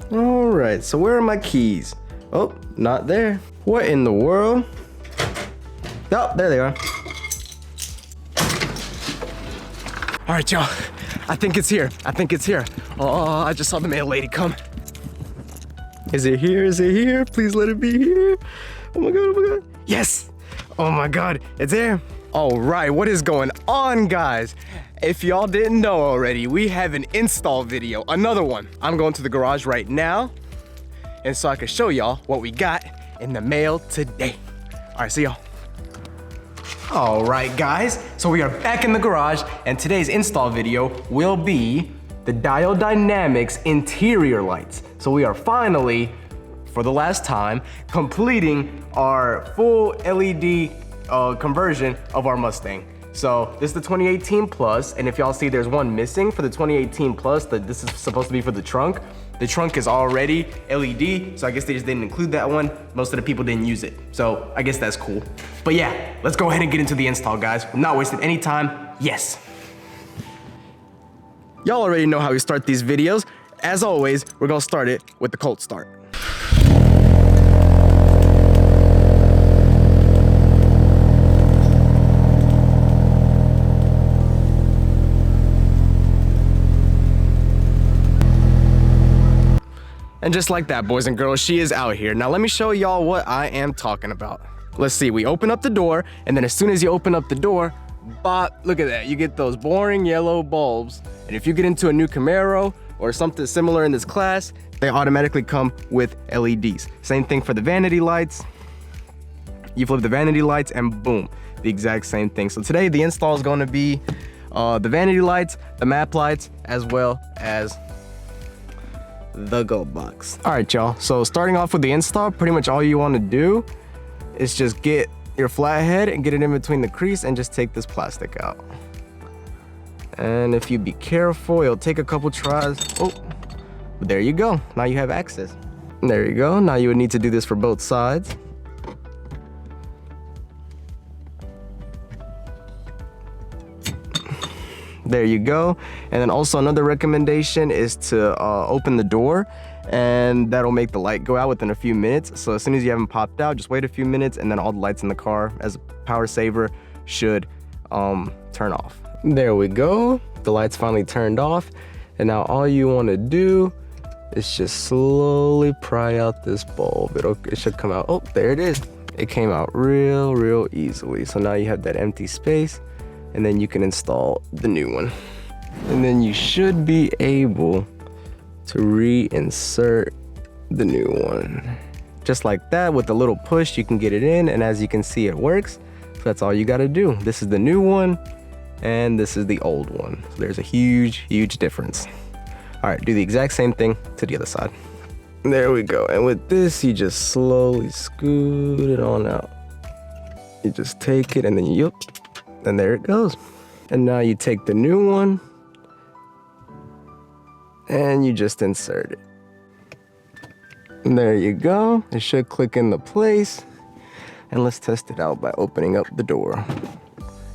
All right, so where are my keys? Oh, not there. What in the world? Oh, there they are. All right, y'all. I think it's here. Oh, I just saw the mail lady come. Is it here? Is it here? Please let it be here. Oh my God, oh my God. Yes. Oh my God, it's there. All right, what is going on, guys? If y'all didn't know already, we have an install video, another one. I'm going to the garage right now, and so I can show y'all what we got in the mail today. All right, see y'all. All right, guys, so we are back in the garage, and today's install video will be the Diode Dynamics interior lights. So we are finally, for the last time, completing our full LED conversion of our Mustang. So this is the 2018 Plus, and if y'all see there's one missing for the 2018 Plus, that this is supposed to be for the trunk. The trunk is already LED, so I guess they just didn't include that one. Most of the people didn't use it, so I guess that's cool. But yeah, let's go ahead and get into the install, guys. I'm not wasting any time. Yes. Y'all already know how we start these videos. As always, we're gonna start it with the cold start. And just like that, boys and girls, she is out here. Now let me show y'all what I am talking about. Let's see, we open up the door, and then as soon as you open up the door, bop, look at that. You get those boring yellow bulbs. And if you get into a new Camaro or something similar in this class, they automatically come with LEDs. Same thing for the vanity lights. You flip the vanity lights and boom, the exact same thing. So today the install is gonna be the vanity lights, the map lights, as well as the glove box. All right, y'all, so starting off with the install, pretty much all you want to do is just get your flathead and get it in between the crease and just take this plastic out. And if you be careful, it'll take a couple tries. Oh, but there you go, now you have access. There you go, now you would need to do this for both sides. There you go. And then also another recommendation is to open the door, and that'll make the light go out within a few minutes. So as soon as you have them popped out, just wait a few minutes, and then all the lights in the car as a power saver should turn off. There we go. The lights finally turned off. And now all you want to do is just slowly pry out this bulb. It should come out. Oh, there it is. It came out real easily. So now you have that empty space, and then you can install the new one. And then you should be able to reinsert the new one. Just like that, with a little push, you can get it in, and as you can see, it works. So that's all you gotta do. This is the new one, and this is the old one. So there's a huge difference. All right, do the exact same thing to the other side. There we go, and with this, you just slowly scoot it on out. You just take it, and then yup. And there it goes. And now you take the new one and you just insert it. And there you go. It should click into place. And let's test it out by opening up the door.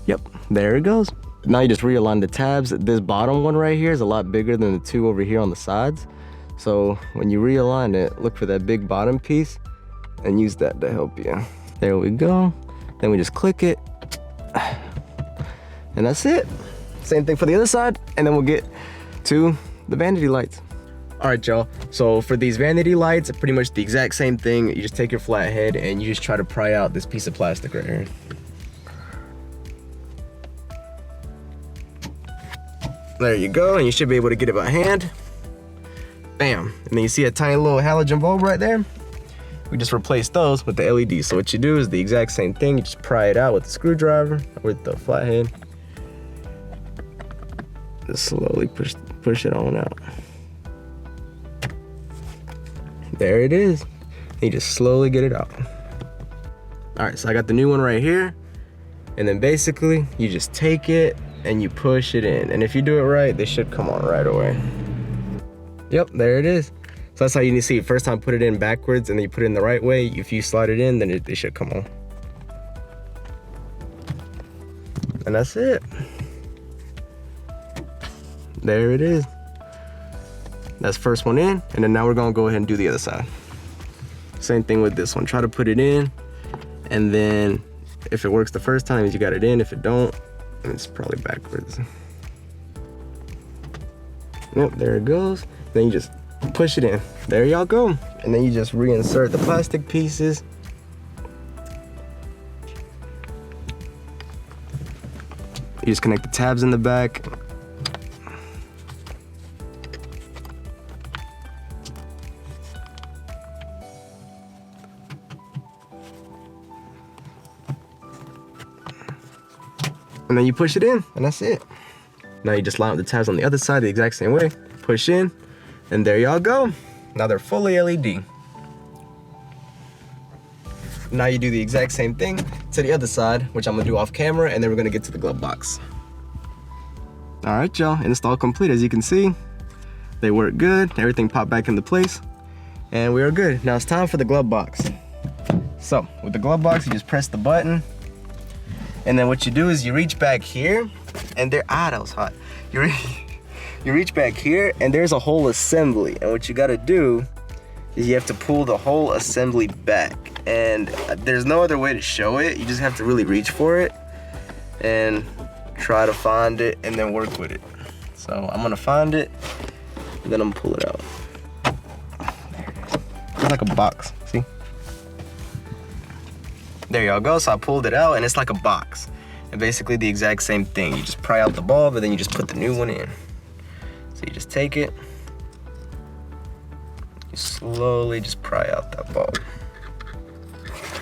Yep, there it goes. Now you just realign the tabs. This bottom one right here is a lot bigger than the two over here on the sides. So when you realign it, look for that big bottom piece and use that to help you. There we go. Then we just click it. And that's it. Same thing for the other side, and then we'll get to the vanity lights. All right, y'all. So for these vanity lights, pretty much the exact same thing. You just take your flathead and you just try to pry out this piece of plastic right here. There you go, and you should be able to get it by hand. Bam, and then you see a tiny little halogen bulb right there. We just replace those with the LEDs. So what you do is the exact same thing. You just pry it out with the screwdriver, with the flathead. Just slowly push it on out. There it is. You just slowly get it out. All right, so I got the new one right here. And then basically, you just take it and you push it in. And if you do it right, they should come on right away. Yep, there it is. So that's how you need to see it. First time, put it in backwards, and then you put it in the right way. If you slide it in, then they should come on. And that's it. There it is. That's first one in, and then now we're gonna go ahead and do the other side. Same thing with this one. Try to put it in, and then if it works the first time, you got it in. If it don't, it's probably backwards. Yep, there it goes. Then you just push it in. There y'all go. And then you just reinsert the plastic pieces. You just connect the tabs in the back. And then you push it in, and that's it. Now you just line up the tabs on the other side the exact same way. Push in, and there y'all go. Now they're fully LED. Now you do the exact same thing to the other side, which I'm gonna do off camera, and then we're gonna get to the glove box. All right, y'all, install complete. As you can see, they work good. Everything popped back into place, and we are good. Now it's time for the glove box. So with the glove box, you just press the button, and then what you do is you reach back here, and that was hot. You reach back here, and there's a whole assembly, and what you gotta do is you have to pull the whole assembly back, and there's no other way to show it. You just have to really reach for it and try to find it and then work with it. So I'm gonna find it, and then I'm gonna pull it out. There it is. It's like a box, see? There y'all go. So I pulled it out, and it's like a box. And basically the exact same thing. You just pry out the bulb, and then you just put the new one in. So you just take it, you slowly just pry out that bulb.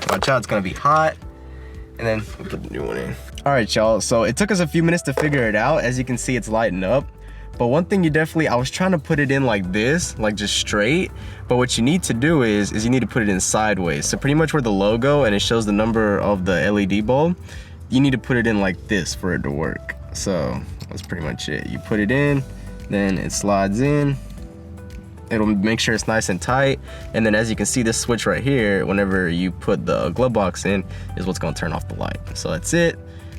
Watch out, it's gonna be hot, and then we put the new one in. All right, y'all, so it took us a few minutes to figure it out. As you can see, it's lighting up. But one thing I was trying to put it in like this, like just straight, but what you need to do is you need to put it in sideways. So pretty much where the logo and it shows the number of the LED bulb, you need to put it in like this for it to work. So that's pretty much it. You put it in, then it slides in. It'll make sure it's nice and tight. And then as you can see, this switch right here, whenever you put the glove box in, is what's gonna turn off the light. So that's it.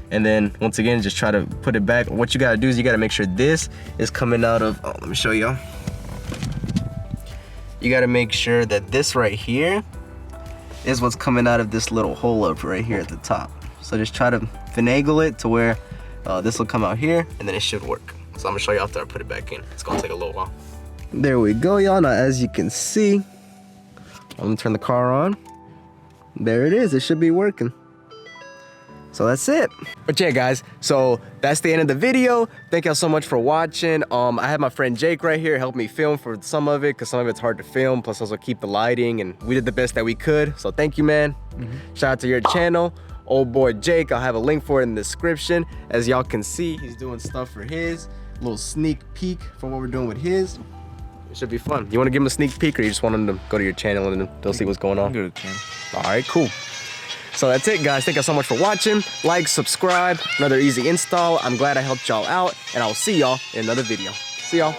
And then once again, just try to put it back. What you gotta do is you gotta make sure this is coming out of, let me show y'all. You gotta make sure that this right here is what's coming out of this little hole up right here at the top. So just try to finagle it to where this will come out here, and then it should work. So I'm gonna show you after I put it back in. It's gonna take a little while. There we go, y'all. Now as you can see, I'm gonna turn the car on. There it is, it should be working. So that's it. But yeah, guys, so that's the end of the video. Thank y'all so much for watching. I had my friend Jake right here help me film for some of it, because some of it's hard to film, plus also keep the lighting, and we did the best that we could. So thank you, man. Shout out to your channel, old boy Jake. I'll have a link for it in the description. As y'all can see, he's doing stuff for his. Little sneak peek for what we're doing with his. It should be fun. You want to give him a sneak peek, or you just want them to go to your channel and they'll see what's going on? Go to the channel. All right, cool. So that's it, guys. Thank you so much for watching. Like, subscribe. Another easy install. I'm glad I helped y'all out, and I'll see y'all in another video. See y'all.